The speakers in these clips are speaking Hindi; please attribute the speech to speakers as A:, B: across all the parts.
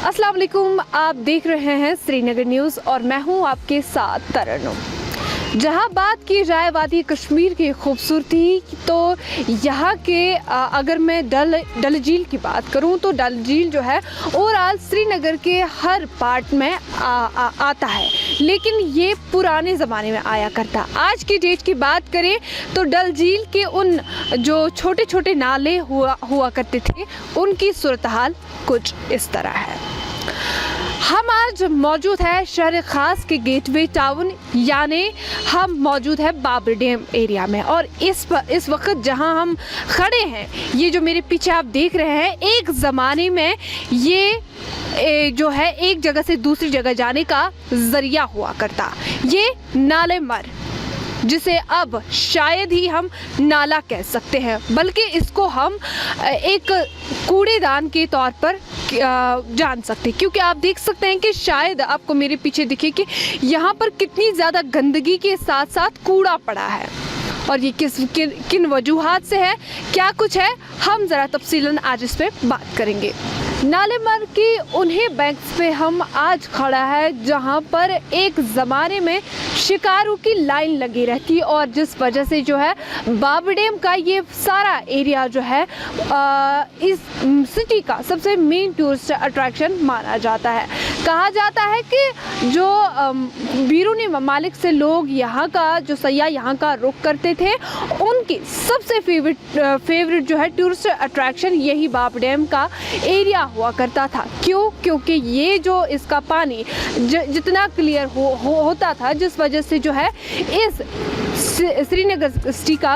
A: अस्सलाम वालेकुम, आप देख रहे हैं श्रीनगर न्यूज़ और मैं हूं आपके साथ तरन्नुम। जहां बात की जाए वादी कश्मीर की खूबसूरती तो यहाँ के अगर मैं डल झील की बात करूं तो डल झील जो है ओवरऑल श्रीनगर के हर पार्ट में आता है, लेकिन ये पुराने ज़माने में आया करता। आज की डेट की बात करें तो डल झील के उन जो छोटे छोटे नाले हुआ करते थे उनकी सूरत हाल कुछ इस तरह है। हम आज मौजूद है शहर ख़ास के गेटवे टाउन, यानी हम मौजूद है बाबर डैम एरिया में। और इस वक्त जहां हम खड़े हैं, ये जो मेरे पीछे आप देख रहे हैं, एक ज़माने में ये जो है एक जगह से दूसरी जगह जाने का ज़रिया हुआ करता। ये नाले मर, जिसे अब शायद ही हम नाला कह सकते हैं, बल्कि इसको हम एक कूड़ेदान के तौर पर जान सकते हैं, क्योंकि आप देख सकते हैं कि शायद आपको मेरे पीछे दिखे कि यहाँ पर कितनी ज़्यादा गंदगी के साथ साथ कूड़ा पड़ा है। और ये किन वजूहात से है, क्या कुछ है, हम ज़रा तफसीलन आज इस पर बात करेंगे। नाले मर की उन्हीं बैंक्स पे हम आज खड़ा है जहाँ पर एक ज़माने में शिकारों की लाइन लगी रहती, और जिस वजह से जो है बाबर डैम का ये सारा एरिया जो है इस सिटी का सबसे मेन टूरिस्ट अट्रैक्शन माना जाता है। कहा जाता है कि जो बैरूनी ममालिक से लोग यहाँ का जो सयाह यहाँ का रुख करते थे, उनकी सबसे फेवरेट जो है टूरिस्ट अट्रैक्शन यही बाबर डैम का एरिया हुआ करता था। क्यों? क्योंकि ये जो इसका पानी जितना क्लियर होता था, जिस वजह से जो है इस श्रीनगर सिटी का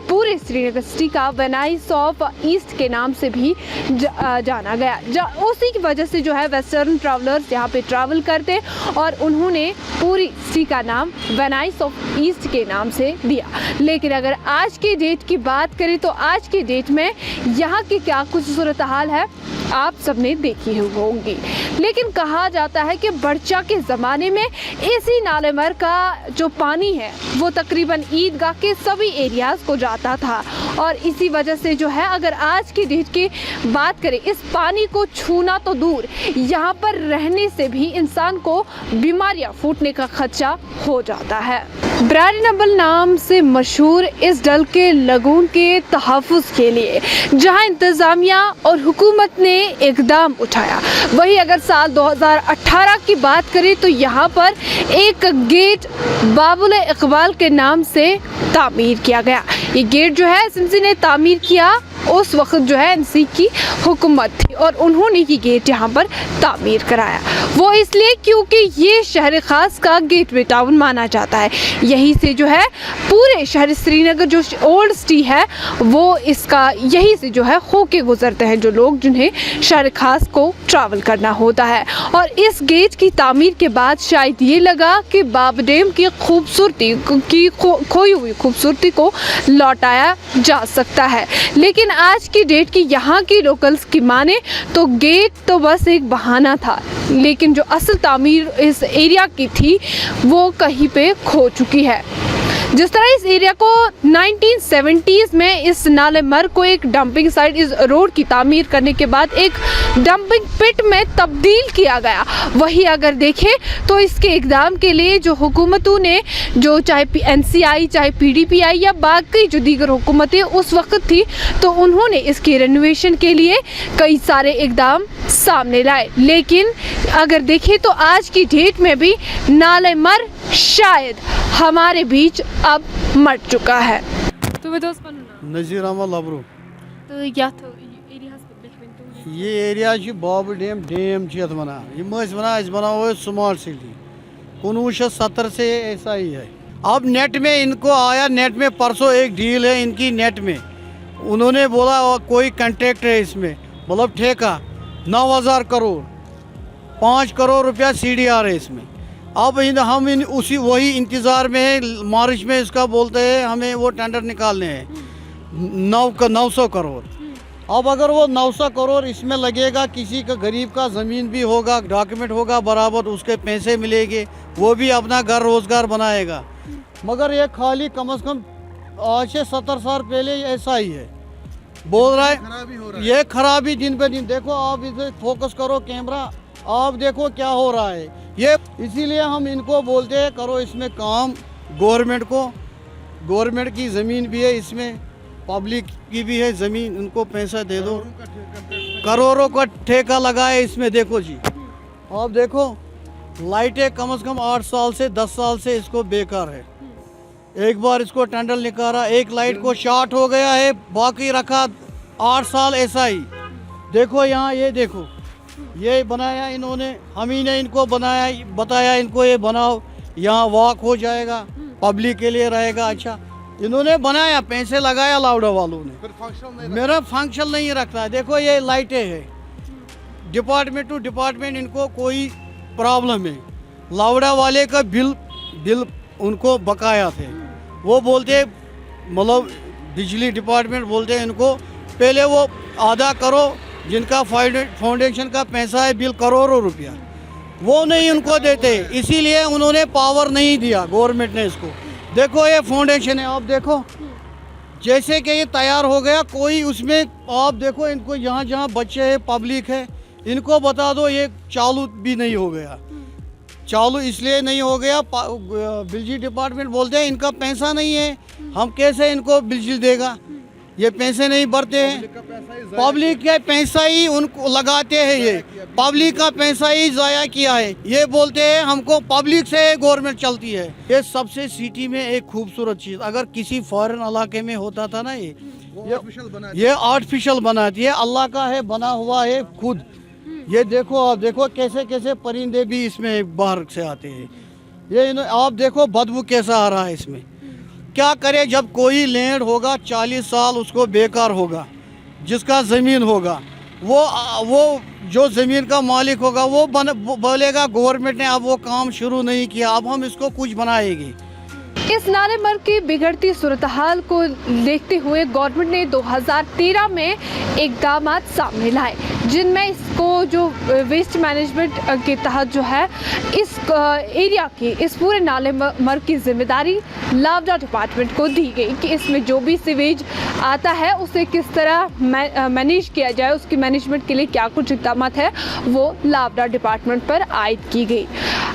A: पूरे श्रीनगर सिटी का वेनाइस ऑफ ईस्ट के नाम से भी जाना गया। उसी की वजह से जो है वेस्टर्न ट्रैवलर्स यहाँ पे ट्रैवल करते और उन्होंने पूरी सिटी का नाम वेनाइस ऑफ ईस्ट के नाम से दिया। लेकिन अगर आज की डेट की बात करें तो आज की डेट में यहाँ की क्या कुछ सूरत हाल है आप सबने देखी होगी। लेकिन कहा जाता है कि बड़चा के ज़माने में इसी नाले मर का जो पानी है वो तकरीबन ईदगाह के सभी एरियाज़ को जाता था, और इसी वजह से जो है अगर आज की डेट की बात करें, इस पानी को छूना तो दूर, यहाँ पर रहने से भी इंसान को बीमारियाँ फूटने का खदशा हो जाता है। ब्रायनबल नाम से मशहूर इस डल के लगून के तहफ़्फ़ुज़ के लिए जहां इंतज़ामिया और हुकूमत ने इक़दाम उठाया, वही अगर साल 2018 की बात करें तो यहाँ पर एक गेट बाबुल इकबाल के नाम से तामीर किया गया। ये गेट जो है एसएमसी ने तामीर किया, उस वक्त जो है एनसी की हुकूमत थी और उन्होंने ये गेट यहाँ पर तामीर कराया। वो इसलिए क्योंकि ये शहर ख़ास का गेटवे टाउन माना जाता है। यहीं से जो है पूरे शहर श्रीनगर जो ओल्ड सिटी है वो इसका यहीं से जो है होके गुजरते हैं जो लोग, जिन्हें शहर ख़ास को ट्रैवल करना होता है। और इस गेट की तामीर के बाद शायद ये लगा कि बाबर डैम की खूबसूरती की खोई हुई खूबसूरती को लौटाया जा सकता है। लेकिन आज की डेट की यहाँ की लोकल्स की माने तो गेट तो बस एक बहाना था, लेकिन जो असल तामीर इस एरिया की थी वो कहीं पे खो चुकी है। जिस तरह इस एरिया को 1970s में इस नाले मर को एक डंपिंग साइट इस रोड की तामीर करने के बाद एक डंपिंग पिट में तब्दील किया गया, वही अगर देखें तो इसके इक़दाम के लिए जो हुकूमतों ने, जो चाहे NCI चाहे PDPI या बाकी जो दीगर हुकूमतें उस वक्त थी, तो उन्होंने इसकी रेनोवेशन के लिए कई सारे इक़दाम सामने लाए। लेकिन अगर देखें तो आज की डेट में भी नाले मर शायद हमारे बीच अब मर चुका है।
B: नज़ीर अहमद लबरू
A: तो
B: ये एरिया बाबर डैम वनान बनाओ स्मार्ट सिटी 1970 से ऐसा ही है। अब नेट में इनको आया, नेट में परसों एक डील है इनकी नेट में, उन्होंने बोला कोई कंट्रैक्ट है इसमें, मतलब ठेका 9000 करोड़ 5 करोड़ रुपया CDR है इसमें। अब हम उसी वही इंतज़ार में है, मार्च में इसका बोलते हैं हमें वो टेंडर निकालने हैं 900 करोड़। अब अगर वो 900 करोड़ इसमें लगेगा, किसी का गरीब का ज़मीन भी होगा, डॉक्यूमेंट होगा बराबर, उसके पैसे मिलेंगे, वो भी अपना घर रोज़गार बनाएगा। मगर ये खाली कम से कम आज से 70 साल पहले ऐसा ही है, बोल रहा है ये खराबी दिन पे दिन। देखो आप इसे फोकस करो कैमरा, आप देखो क्या हो रहा है ये। इसीलिए हम इनको बोलते हैं करो इसमें काम, गवर्नमेंट की ज़मीन भी है इसमें, पब्लिक की भी है ज़मीन, उनको पैसा दे दो। करोड़ों का ठेका लगाए इसमें। देखो जी, आप देखो लाइटें कम से कम 8 साल से 10 साल से इसको बेकार है। एक बार इसको टेंडर निकाला, एक लाइट को शॉर्ट हो गया है, बाकी रखा 8 साल ऐसा ही। देखो यहाँ ये देखो, ये बनाया इन्होंने, हम ही ने इनको बनाया, बताया इनको ये बनाओ, यहाँ वॉक हो जाएगा, पब्लिक के लिए रहेगा। अच्छा, इन्होंने बनाया, पैसे लगाया लावड़ा वालों ने, मेरा फंक्शन नहीं रखता है। देखो ये लाइटें हैं, डिपार्टमेंट टू डिपार्टमेंट इनको कोई प्रॉब्लम है। लावड़ा वाले का बिल उनको बकाया थे, वो बोलते मतलब बिजली डिपार्टमेंट बोलते हैं इनको पहले वो आधा करो, जिनका फाउंडेशन का पैसा है बिल करोड़ों रुपया, वो नहीं उनको देते, इसीलिए उन्होंने पावर नहीं दिया गवर्नमेंट ने इसको। देखो ये फाउंडेशन है, आप देखो जैसे कि ये तैयार हो गया, कोई उसमें आप देखो इनको, यहाँ जहाँ बच्चे हैं पब्लिक है, इनको बता दो ये चालू भी नहीं हो गया। चालू इसलिए नहीं हो गया, बिजली डिपार्टमेंट बोलते हैं इनका पैसा नहीं है, हम कैसे इनको बिजली देगा, ये पैसे नहीं भरते हैं। पब्लिक का पैसा ही उनको लगाते हैं, ये पब्लिक का पैसा ही ज़ाया किया है। ये बोलते हैं हमको पब्लिक से गवर्नमेंट चलती है। ये सबसे सिटी में एक खूबसूरत चीज़, अगर किसी फॉरेन इलाके में होता था ना, ये आर्टिफिशियल बनाती है, अल्लाह का है बना हुआ है खुद। ये देखो, आप देखो कैसे कैसे परिंदे भी इसमें बाहर से आते हैं। ये आप देखो बदबू कैसा आ रहा है इसमें। क्या करे, जब कोई लैंड होगा 40 साल उसको बेकार होगा, जिसका ज़मीन होगा वो जो ज़मीन का मालिक होगा वो बोलेगा गवर्नमेंट ने अब वो काम शुरू नहीं किया, अब हम इसको कुछ बनाएंगे।
A: इस नाले मर्ग की बिगड़ती सूरत हाल को देखते हुए गवर्नमेंट ने 2013 में इकदामात सामने लाए, जिनमें इसको जो वेस्ट मैनेजमेंट के तहत जो है इस एरिया की, इस पूरे नाले मर्ग की जिम्मेदारी लावड़ा डिपार्टमेंट को दी गई कि इसमें जो भी सीवेज आता है उसे किस तरह मैनेज किया जाए, उसकी मैनेजमेंट के लिए क्या कुछ इकदामात है वो लावड़ा डिपार्टमेंट पर आयद की गई।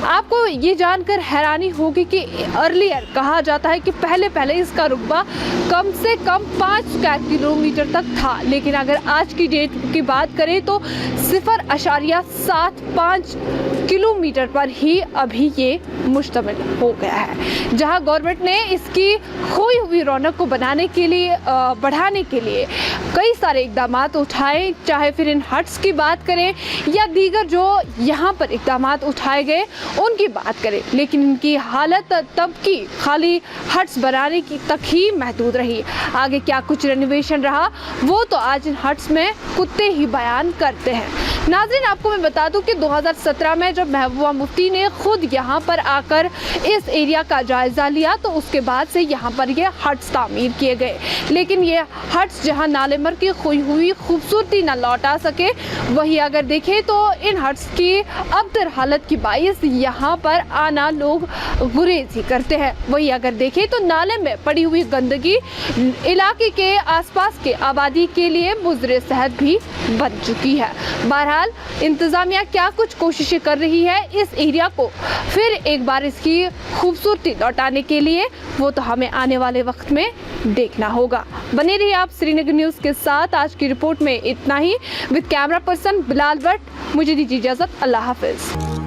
A: आपको ये जानकर हैरानी होगी कि अर्लियर कहा जाता है कि पहले इसका रुकबा कम से कम 5 स्क्वायर किलोमीटर तक था, लेकिन अगर आज की डेट की बात करें तो 0.75 किलोमीटर पर ही अभी ये मुश्तमिल हो गया है। जहां गवर्नमेंट ने इसकी खोई हुई रौनक को बनाने के लिए, बढ़ाने के लिए कई सारे इकदामात उठाए, चाहे फिर इन हट्स की बात करें या दीगर जो यहाँ पर इकदामात उठाए गए उनकी बात करें, लेकिन इनकी हालत तब की खाली हट्स बनाने की तक ही महदूद रही। आगे क्या कुछ रेनोवेशन रहा वो तो आज इन हट्स में कुत्ते ही बयान करते हैं। नाज़रीन, आपको मैं बता दूं कि 2017 में जब महबूबा मुफ्ती ने खुद यहाँ पर आकर इस एरिया का जायज़ा लिया तो उसके बाद से यहाँ पर ये हट्स तामीर किए गए, लेकिन ये हट्स जहाँ नाले मर्ग की खोई हुई खूबसूरती न लौटा सके, वही अगर देखें तो इन हट्स की अबतर हालत की बाइस यहाँ पर आना लोग गुरेज ही करते हैं। वही अगर देखें तो नाले में पड़ी हुई गंदगी इलाके के आसपास के आबादी के लिए मुज़र सेहत भी बन चुकी है। बहरहाल इंतज़ामिया क्या कुछ कोशिशें कर रही है इस एरिया को फिर एक बार इसकी खूबसूरती लौटाने के लिए, वो तो हमें आने वाले वक्त में देखना होगा। बने रहिए आप श्रीनगर न्यूज़ के साथ। आज की रिपोर्ट में इतना ही। With camera person Bilal Bhat, मुझे दीजिए इजाज़त। अल्लाह हाफिज़।